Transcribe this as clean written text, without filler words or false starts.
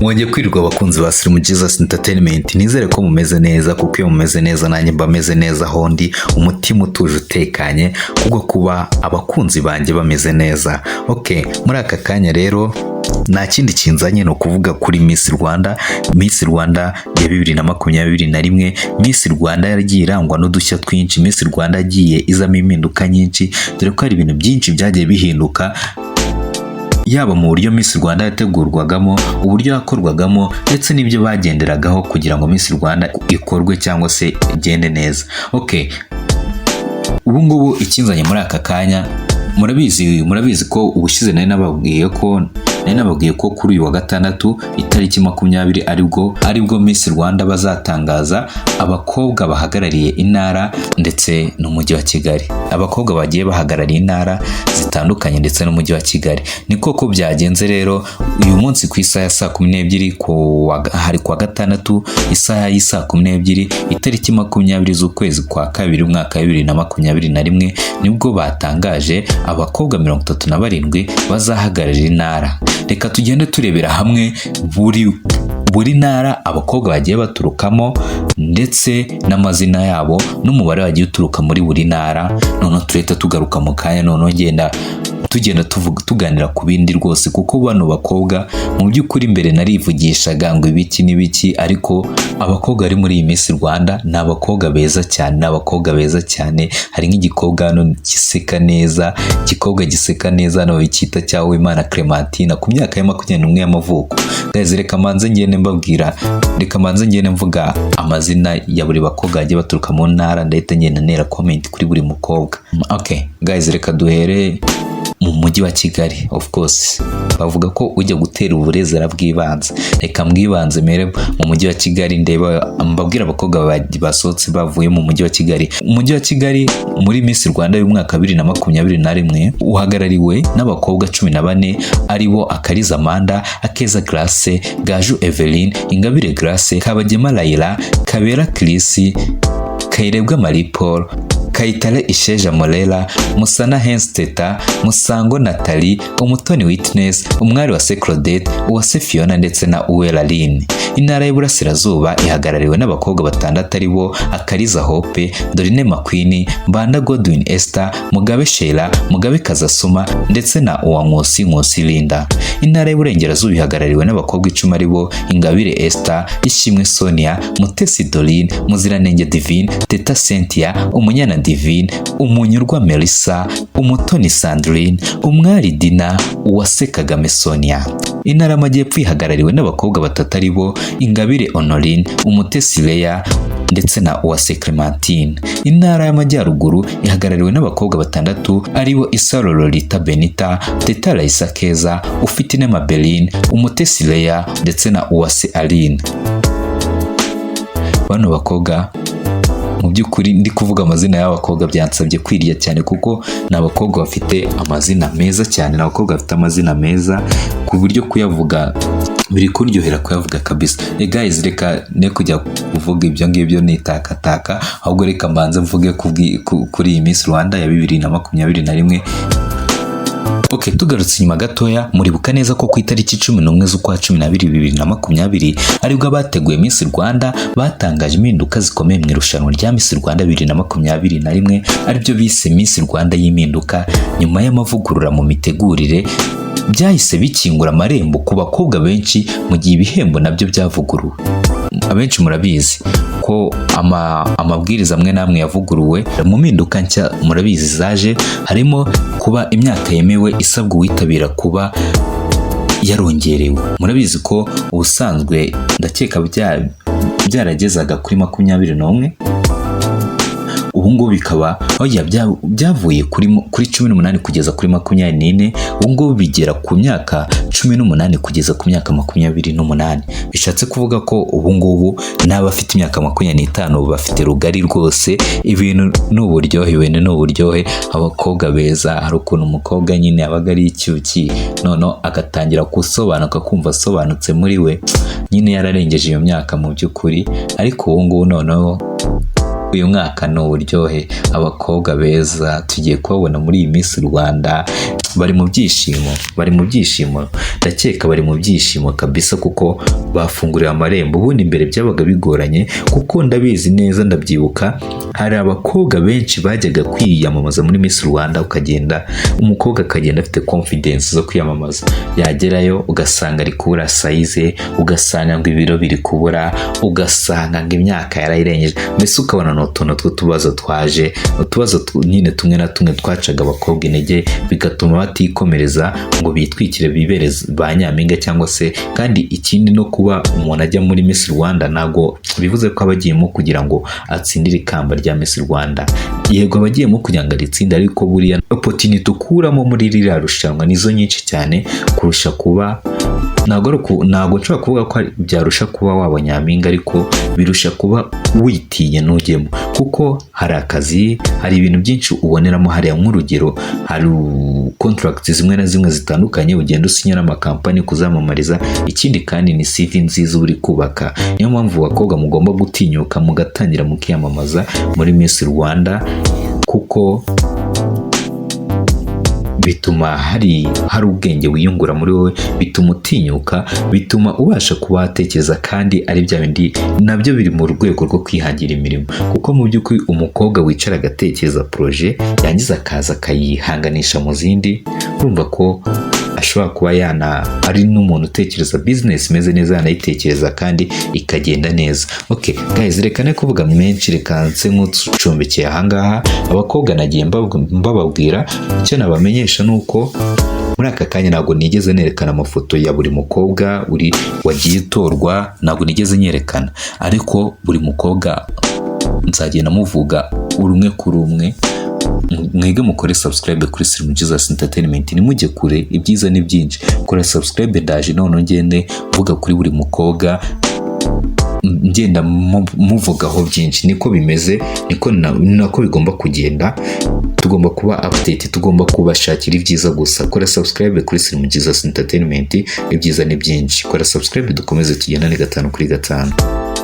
Mwongeye kwirirwa abakunzi ba Slim Jesus Entertainment, nizere ko mumeze neza, kuko iyo mumeze neza nanjye mba meze neza hondi, umutima utuje utekanye kubwo kuba abakunzi banjye bameze neza. Muri aka kanya rero nta kindi kinzanye no kuvuga kuri Miss Rwanda. Miss Rwanda ya 2021, Miss Rwanda yagiye irangwa n'udushya twinshi. Miss Rwanda yagiye izamo impinduka nyinshi, dore ko hari ibintu byinshi byagiye bihinduka, yaba mu buryo Miss Rwanda yategurwagamo, uburyo yakorwagamo, ndetse n'ibyo bagenderagaho kugira ngo Miss Rwanda ikorwe cyangwa se igende neza. Ubu ngubu ikinzanye muri aka kanya, murabizi ko ubushize nari nababwiye ko kuri uyu wa gatandatu itariki 20 aribwo Miss Rwanda bazatangaza abakobwa bahagarariye intara ndetse n'umujyi wa Kigali. Abakobwa bagiye bahagarariye intara zitandukanye ndetse n'umujyi wa Kigali. Ni koko byagenze rero uyu munsi ku isaha ya 12 hari kwa gatandatu, isaha y'isa 12 itariki 20 z'ukwezi kwa kabiri umwaka 2021 nibwo batangaje abakobwa 37 bazahagararira intara. Reka tugende turebera hamwe buri ntara abakobwa bagiye baturukamo ndetse n'amazina yabo n'umubare wagiye uturuka muri buri ntara. None tureta tugaruka mu kanya, none tugenda tuganira ku bindi rwose, kuko bano bakobwa mu by'ukuri mbere narivugishaga ngo ibiki n'ibiki, ariko abakobwa ari muri iyi Miss Rwanda ni abakobwa beza cyane, hari nk'igikobwa hano giseka neza, giseka neza no bikita cyawe Imana Clementine ku myaka ya 21 y'amavuko. Guys, reka manze ngende mvuga amazina ya buri bakobwa bagiye baturuka mu ntara, ndahita ngenda nera comment kuri buri mukobwa. Guys, reka duhere mu mujyi wa Kigali. Of course bavuga ko ujya gutera uburezera bw'ibanze, reka mbwibanze mere mu mujyi wa Kigali. Mbabwira abakobwa basohotse bavuye mu mujyi wa Kigali. Umujyi wa Kigali muri Miss Rwanda y'umwaka 2021 uhagarariwe n'abakobwa 14 aribo Akariza Amanda, Akeza Grace, Gaju Eveline, Ingabire Grace, Kabagema Laila, Kabera Chris, Kairebwa Marie Paul, Kayitare Isheja Morela, Musana Hensteta, Musango Nathalie, Umutoni Witness, Umwari wa Claudette, Uwase Fiona ndetse na Uwera Line. Intara y'Iburasirazuba ihagarariwe n'abakobwa 6 aribo Akariza Hope, Dorine Makwini, Mbanda Godwin Esther, Mugabe Sheila, Mugabe Kazasuma ndetse na Uwankusi Linda. Intara y'Iburengerazuba ihagarariwe n'abakobwa 10 aribo Ingabire Esther, Ishimwe Sonia, Mutesi Dorine, Muziranenge Divine, Teta Cynthia, Umunyana Divine, Umunyurwa Melissa, Umutoni Sandrine, Umwari Dina, Uwase Kagame Sonia. Intara y'Amajyepfo ihagarariwe n'abakobwa 3 aribo Ingabire Honorine, Umutesi Leya ndetse na Uwase Clementine. Intara y'Amajyaruguru ihagarariwe n'abakobwa 6 aribo Isaro Lolita Benita, Teta Raisa Keza, Ufitine Mabeline, Umutesi Leya ndetse na Uwase Aline. Bano bakobwa mu by'ukuri ndi kuvuga amazina y'abakobwa byansabye kwiriya cyane, kuko n'abakobwa bafite amazina meza cyane, n'abakobwa bafite amazina meza ku buryo kuyavuga biri kuryohera kuyavuga kabisa. Guys, reka ne kujya kuvuga ibyo ngibyo nitakataka, ahubwo reka mbanze mvuge kuri iyi Miss Rwanda ya 2021. Tugarutse inyuma gatoya, muribuka neza ko ku itariki 11 z'ukwa 12 2020 aribwo abateguye Miss Rwanda batangaje impinduka zikomeye mu irushanwa rya Miss Rwanda 2021, aribyo bise Miss Rwanda y'impinduka. Nyuma y'amavugurura mu mitegurire, byahise bikingura amarembo ku bakobwa benshi, mu gihe ibihembo nabyo byavuguruwe. Abenshi murabizi ko amabwiriza amwe namwe yavuguruwe. Mu mpinduka nshya murabizi zaje harimo kuba imyaka yemewe isabwa uwitabira kuba yarongerewe. Murabizi ko ubusanzwe ndakeka byaragezaga kuri 21, ubu ngubu bikaba byavuye kuri 18 kugeza kuri 24. ubu ngubu bigera ku myaka 18 kugeza ku myaka 28. Bishatse kuvuga ko ubu ngubu n'abafite imyaka 25 bafite rugari rwose. Ibintu n'uburyohe, abakobwa beza. Hari ukuntu umukobwa nyine abaga ari icyuki, none agatangira gusobanuka, kumva asobanutse muri we, nyine yararengeje iyo myaka mu by'ukuri. Ariko ubu ngubu noneho uyu mwaka ni uburyohe, abakobwa beza tugiye kubabona muri iyi Miss Rwanda, bari mu byishimo, ndakeka bari mu byishimo kabisa kuko bafunguriye amarembo. Ubundi imbere byabaga bigoranye kuko ndabizi neza, ndabyibuka hari abakobwa benshi bajyaga kwiyamamaza muri Miss Rwanda, ukagenda umukobwa akagenda afite confidence zo kwiyamamaza, yagerayo ugasanga ari kubura size, ugasanga ngo ibiro biri kubura, ugasanga ngo imyaka yarayirengeje, mbese ukabona n'utuntu tw'utubazo twaje, utubazo nyine tumwe na tumwe twacaga abakobwa intege, bigatuma batikomereza ngo bitwikire bibereze ba nyampinga cyangwa se. Kandi ikindi no kuba umuntu ajya muri Miss Rwanda ntago bivuze ko abagiyemo kugira ngo atsindire ikamba rya Miss Rwanda, yego abagiyemo kugira ngo aritsinde, ariko buriya opportunity ukuramo muri ririya rushanwa nizo nyinshi cyane kurusha kuba, ntago nshobora kuvuga ko byarusha kuba waba nyampinga, ariko birusha kuba witiye ntujyemo, kuko hari akazi, hari ibintu byinshi uboneramo hariya. Nk'urugero, hari contracts zimwe na zimwe zitandukanye ugenda usinya n'amakampani kuzamamariza, ikindi kandi ni CV nziza uri kubaka. Niyo mpamvu abakobwa mugomba gutinyuka mugatangira mukiyamamaza muri Miss Rwanda, kuko bituma hari ubwenge wiyungura muri wowe, bituma utinyuka, bituma ubasha kuba watekereza, kandi ari bya bindi nabyo biri mu rwego rwo kwihangira imirimo. Kuko mu by'ukuri umukobwa wicara agatekereza projet, yangiza akaza akayihanganisha mu zindi, urumva ko ashobora kuba ari n'umuntu utekereza business imeze neza, yanayitekereza kandi ikagenda neza. Okay guys, reka ne kuvuga menshi, reka nse nk'ucumbikiye ahangaha. Abakobwa nagiye mbababwira, icyo nabamenyesha nuko muri aka kanya ntabwo nigeze nerekana amafoto ya buri mukobwa wagiye utorwa, ntabwo nigeze nyerekana, ariko buri mukobwa nzagenda muvuga umwe kuri umwe. Mwege mukore subscribe kuri Slim Jesus Entertainment, nimujye kure, ibyiza ni byinshi. Kora subscribe, ndaje none ngende mvuga kuri buri mukobwa, ngenda muvugaho byinshi. Niko bimeze, nako bigomba kugenda. Tugomba kuba update, tugomba kubashakira ibyiza gusa. Kora subscribe kuri Slim Jesus Entertainment, ibyiza ni byinshi. Kora subscribe dukomeze tugendane 5 kuri 5.